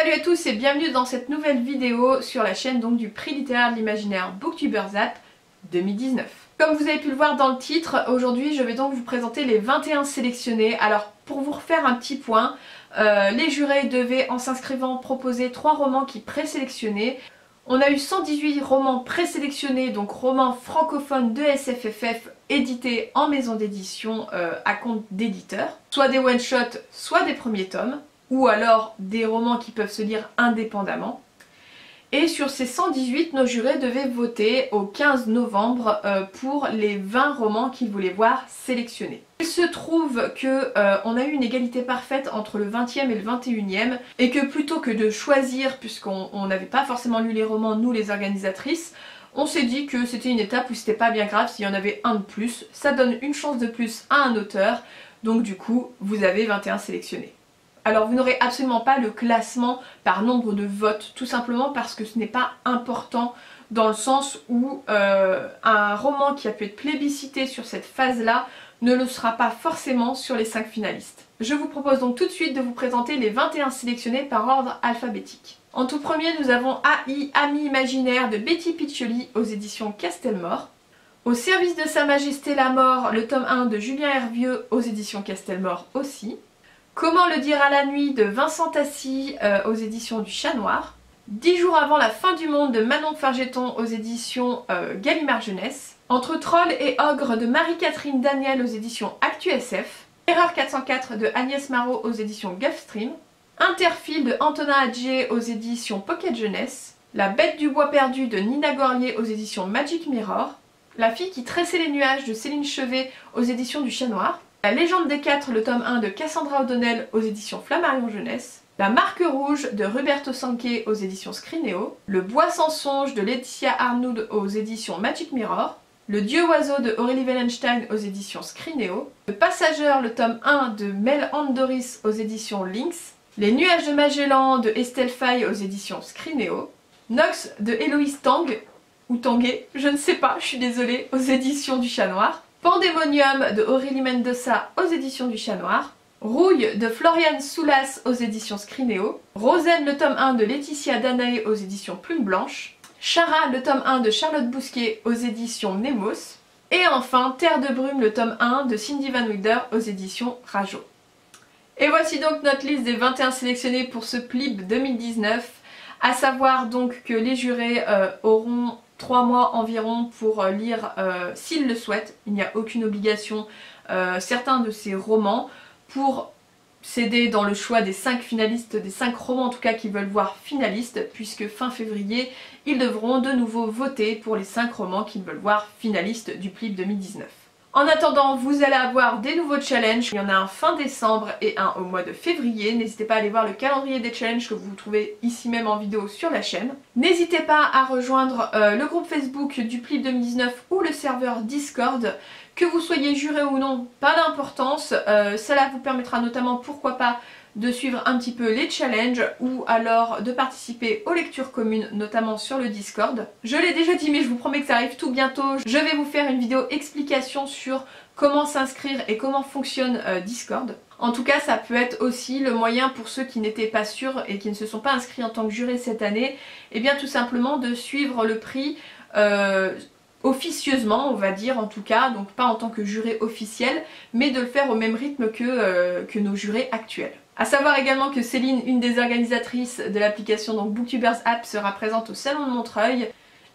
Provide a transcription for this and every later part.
Salut à tous et bienvenue dans cette nouvelle vidéo sur la chaîne donc du prix littéraire de l'imaginaire Booktubers App 2019. Comme vous avez pu le voir dans le titre, aujourd'hui je vais donc vous présenter les 21 sélectionnés. Alors pour vous refaire un petit point, les jurés devaient en s'inscrivant proposer 3 romans qui présélectionnaient. On a eu 118 romans présélectionnés, donc romans francophones de SFFF édités en maison d'édition à compte d'éditeur. Soit des one-shots, soit des premiers tomes, ou alors des romans qui peuvent se lire indépendamment. Et sur ces 118, nos jurés devaient voter au 15 novembre pour les 20 romans qu'ils voulaient voir sélectionnés. Il se trouve qu'on a eu une égalité parfaite entre le 20e et le 21e et que plutôt que de choisir, puisqu'on n'avait pas forcément lu les romans, nous les organisatrices, on s'est dit que c'était une étape où c'était pas bien grave s'il y en avait un de plus. Ça donne une chance de plus à un auteur, donc du coup vous avez 21 sélectionnés. Alors vous n'aurez absolument pas le classement par nombre de votes, tout simplement parce que ce n'est pas important dans le sens où un roman qui a pu être plébiscité sur cette phase-là ne le sera pas forcément sur les 5 finalistes. Je vous propose donc tout de suite de vous présenter les 21 sélectionnés par ordre alphabétique. En tout premier, nous avons AI, Ami imaginaire de Betty Piccioli aux éditions Castelmore. Au service de Sa Majesté la Mort, le tome 1 de Julien Hervieux aux éditions Castelmore aussi. Comment le dire à la nuit de Vincent Tassi aux éditions du Chat Noir. 10 jours avant la fin du monde de Manon Fargeton aux éditions Gallimard Jeunesse. Entre Troll et Ogre de Marie-Catherine Daniel aux éditions Actu SF. Erreur 404 de Agnès Marot aux éditions Gulfstream. Interfile de Antonin Adjier aux éditions Pocket Jeunesse. La Bête du Bois perdu de Nina Gorlier aux éditions Magic Mirror. La fille qui tressait les nuages de Céline Chevet aux éditions du Chat Noir. La Légende des 4, le tome 1 de Cassandra O'Donnell aux éditions Flammarion Jeunesse. La Marque Rouge de Roberto Sanche aux éditions Scrinéo. Le Bois sans songe de Laetitia Arnould aux éditions Magic Mirror. Le Dieu oiseau de Aurélie Wellenstein aux éditions Scrinéo. Le Passageur, le tome 1 de Mel Andoris aux éditions Lynx. Les Nuages de Magellan de Estelle Faye aux éditions Scrinéo. Nox de Héloïse Tang, ou Tanguay, je ne sais pas, je suis désolée, aux éditions du Chat Noir. Pandémonium de Aurélie Mendoza aux éditions du Chat Noir. Rouille de Floriane Soulas aux éditions Scrinéo. Rosen, le tome 1 de Laetitia Danaé aux éditions Plume Blanche. Chara, le tome 1 de Charlotte Bousquet aux éditions Nemos. Et enfin Terre de Brume, le tome 1 de Cindy Van Wilder aux éditions Rajo. Et voici donc notre liste des 21 sélectionnés pour ce PLIB 2019. À savoir donc que les jurés auront 3 mois environ pour lire s'ils le souhaitent. Il n'y a aucune obligation certains de ces romans pour s'aider dans le choix des 5 finalistes, des 5 romans en tout cas qu'ils veulent voir finalistes, puisque fin février ils devront de nouveau voter pour les 5 romans qu'ils veulent voir finalistes du PLIB 2019. En attendant, vous allez avoir des nouveaux challenges. Il y en a un fin décembre et un au mois de février. N'hésitez pas à aller voir le calendrier des challenges que vous trouvez ici même en vidéo sur la chaîne. N'hésitez pas à rejoindre le groupe Facebook du PLIB 2019 ou le serveur Discord. Que vous soyez juré ou non, pas d'importance. Cela vous permettra notamment, pourquoi pas, de suivre un petit peu les challenges ou alors de participer aux lectures communes, notamment sur le Discord. Je l'ai déjà dit mais je vous promets que ça arrive tout bientôt. Je vais vous faire une vidéo explication sur comment s'inscrire et comment fonctionne Discord. En tout cas ça peut être aussi le moyen pour ceux qui n'étaient pas sûrs et qui ne se sont pas inscrits en tant que jurés cette année, et bien tout simplement de suivre le prix officieusement, on va dire en tout cas, donc pas en tant que juré officiel, mais de le faire au même rythme que nos jurés actuels. A savoir également que Céline, une des organisatrices de l'application donc Booktubers App, sera présente au Salon de Montreuil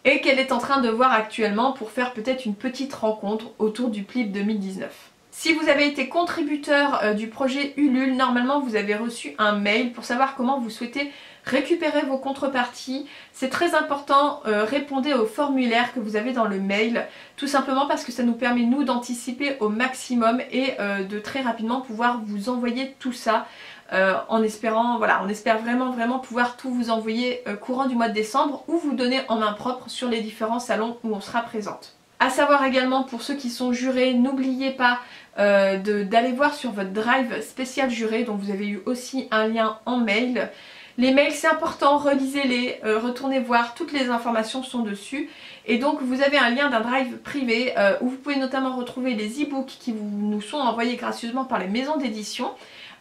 et qu'elle est en train de voir actuellement pour faire peut-être une petite rencontre autour du PLIB 2019. Si vous avez été contributeur du projet Ulule, normalement vous avez reçu un mail pour savoir comment vous souhaitez récupérer vos contreparties. C'est très important, répondez au formulaire que vous avez dans le mail, tout simplement parce que ça nous permet nous d'anticiper au maximum et de très rapidement pouvoir vous envoyer tout ça en espérant, voilà, on espère vraiment pouvoir tout vous envoyer courant du mois de décembre ou vous donner en main propre sur les différents salons où on sera présente. A savoir également pour ceux qui sont jurés, n'oubliez pas d'aller voir sur votre drive spécial juré, dont vous avez eu aussi un lien en mail. Les mails c'est important, relisez-les, retournez voir, toutes les informations sont dessus. Et donc vous avez un lien d'un drive privé où vous pouvez notamment retrouver les e-books qui nous sont envoyés gracieusement par les maisons d'édition.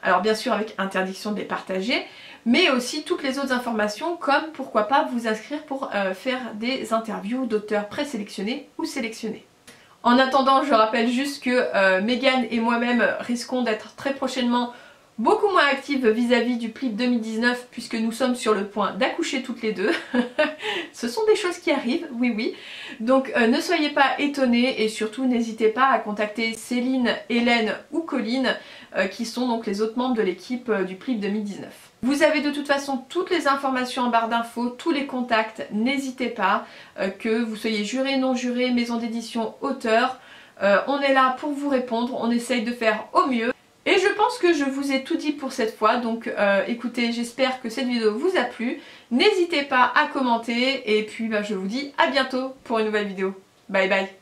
Alors bien sûr avec interdiction de les partager, mais aussi toutes les autres informations comme pourquoi pas vous inscrire pour faire des interviews d'auteurs présélectionnés ou sélectionnés. En attendant, je rappelle juste que Megan et moi-même risquons d'être très prochainement beaucoup moins actives vis-à-vis du PLIP 2019 puisque nous sommes sur le point d'accoucher toutes les deux. Ce sont des choses qui arrivent, oui oui. Donc ne soyez pas étonnés et surtout n'hésitez pas à contacter Céline, Hélène ou Colline qui sont donc les autres membres de l'équipe du PLIP 2019. Vous avez de toute façon toutes les informations en barre d'infos, tous les contacts, n'hésitez pas, que vous soyez juré, non juré, maison d'édition, auteur, on est là pour vous répondre, on essaye de faire au mieux. Et je pense que je vous ai tout dit pour cette fois, donc écoutez, j'espère que cette vidéo vous a plu. N'hésitez pas à commenter et puis je vous dis à bientôt pour une nouvelle vidéo. Bye bye.